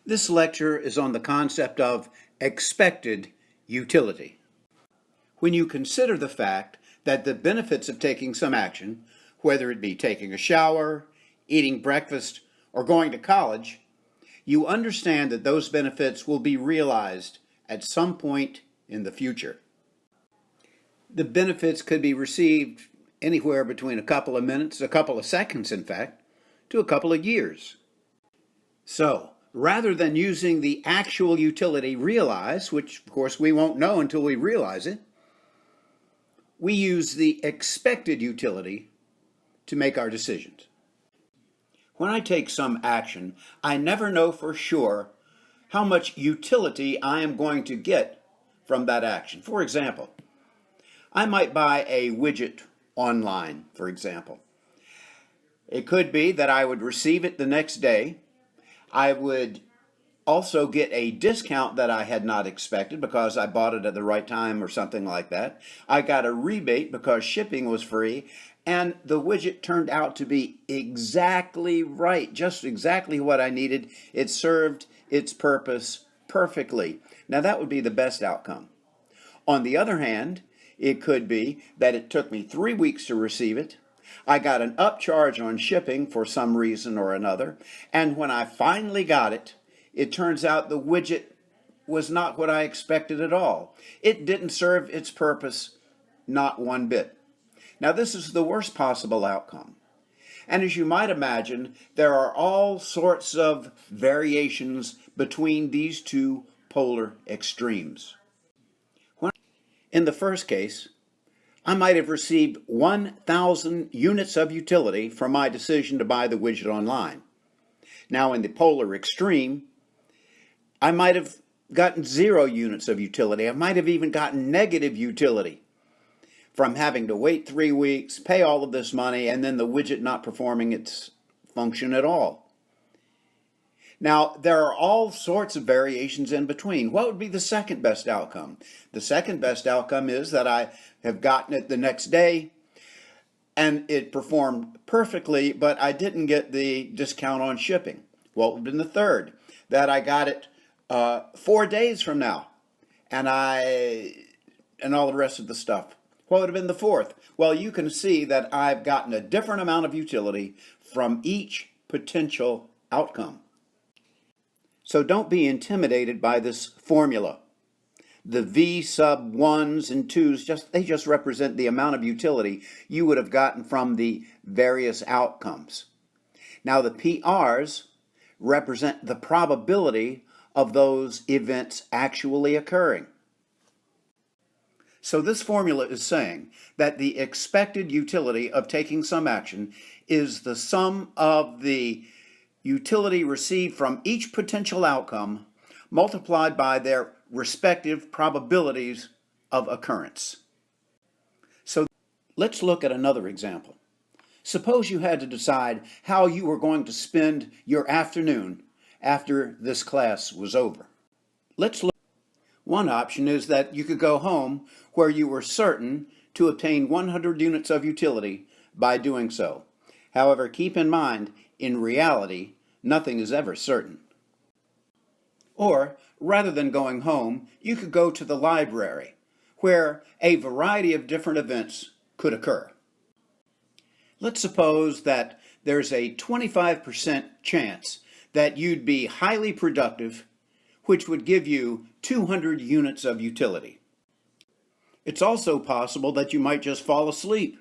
This lecture is on the concept of expected utility. When you consider the fact that the benefits of taking some action, whether it be taking a shower, eating breakfast, or going to college, you understand that those benefits will be realized at some point in the future. The benefits could be received anywhere between a couple of minutes, a couple of seconds in fact, to a couple of years. So, rather than using the actual utility realized, which of course we won't know until we realize it, we use the expected utility to make our decisions. When I take some action, I never know for sure how much utility I am going to get from that action. For example, I might buy a widget online, for example. It could be that I would receive it the next day. I would also get a discount that I had not expected because I bought it at the right time or something like that. I got a rebate because shipping was free, and the widget turned out to be exactly right, just exactly what I needed. It served its purpose perfectly. Now that would be the best outcome. On the other hand, it could be that it took me 3 weeks to receive it. I got an upcharge on shipping for some reason or another, and when I finally got it, it turns out the widget was not what I expected at all. It didn't serve its purpose, not one bit. Now this is the worst possible outcome. And as you might imagine, there are all sorts of variations between these two polar extremes. In the first case, I might have received 1,000 units of utility from my decision to buy the widget online. Now in the polar extreme, I might have gotten 0 units of utility. I might have even gotten negative utility from having to wait 3 weeks, pay all of this money, and then the widget not performing its function at all. Now, there are all sorts of variations in between. What would be the second best outcome? The second best outcome is that I have gotten it the next day and it performed perfectly, but I didn't get the discount on shipping. What would have been the third? That I got it 4 days from now and all the rest of the stuff. What would have been the fourth? Well, you can see that I've gotten a different amount of utility from each potential outcome. So don't be intimidated by this formula. The V sub 1s and 2s, they just represent the amount of utility you would have gotten from the various outcomes. Now the PRs represent the probability of those events actually occurring. So this formula is saying that the expected utility of taking some action is the sum of the utility received from each potential outcome multiplied by their respective probabilities of occurrence. So let's look at another example. Suppose you had to decide how you were going to spend your afternoon after this class was over. Let's look. One option is that you could go home where you were certain to obtain 100 units of utility by doing so. However, keep in mind, in reality, nothing is ever certain. Or, rather than going home, you could go to the library, where a variety of different events could occur. Let's suppose that there's a 25% chance that you'd be highly productive, which would give you 200 units of utility. It's also possible that you might just fall asleep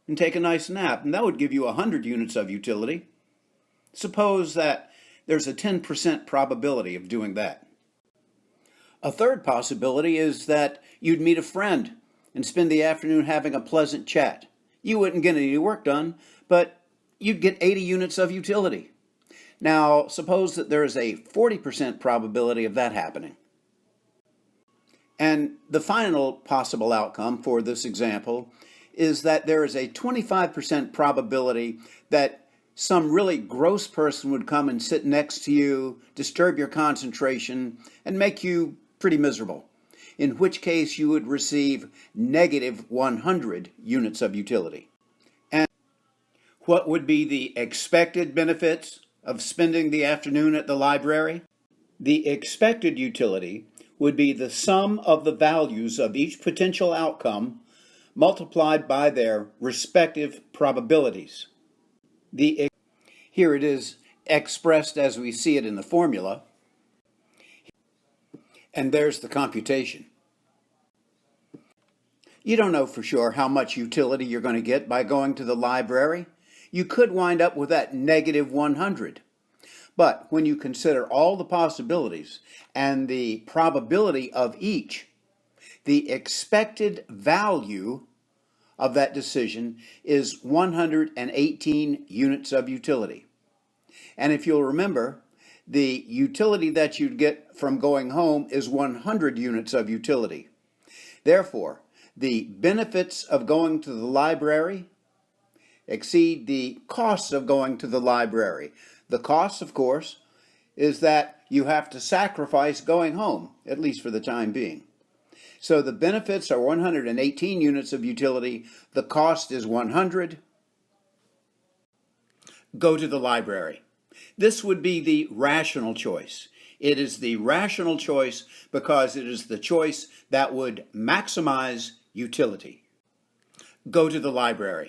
and take a nice nap, and that would give you 100 units of utility. Suppose that there's a 10% probability of doing that. A third possibility is that you'd meet a friend and spend the afternoon having a pleasant chat. You wouldn't get any work done, but you'd get 80 units of utility. Now, suppose that there is a 40% probability of that happening. And the final possible outcome for this example is that there is a 25% probability that some really gross person would come and sit next to you, disturb your concentration, and make you pretty miserable, in which case you would receive negative 100 units of utility. And what would be the expected benefits of spending the afternoon at the library? The expected utility would be the sum of the values of each potential outcome multiplied by their respective probabilities. Here it is expressed as we see it in the formula, and there's the computation. You don't know for sure how much utility you're going to get by going to the library. You could wind up with that negative 100. But when you consider all the possibilities and the probability of each, the expected value of that decision is 118 units of utility. And if you'll remember, the utility that you'd get from going home is 100 units of utility. Therefore, the benefits of going to the library exceed the costs of going to the library. The cost, of course, is that you have to sacrifice going home, at least for the time being. So the benefits are 118 units of utility. The cost is 100. Go to the library. This would be the rational choice. It is the rational choice because it is the choice that would maximize utility. Go to the library.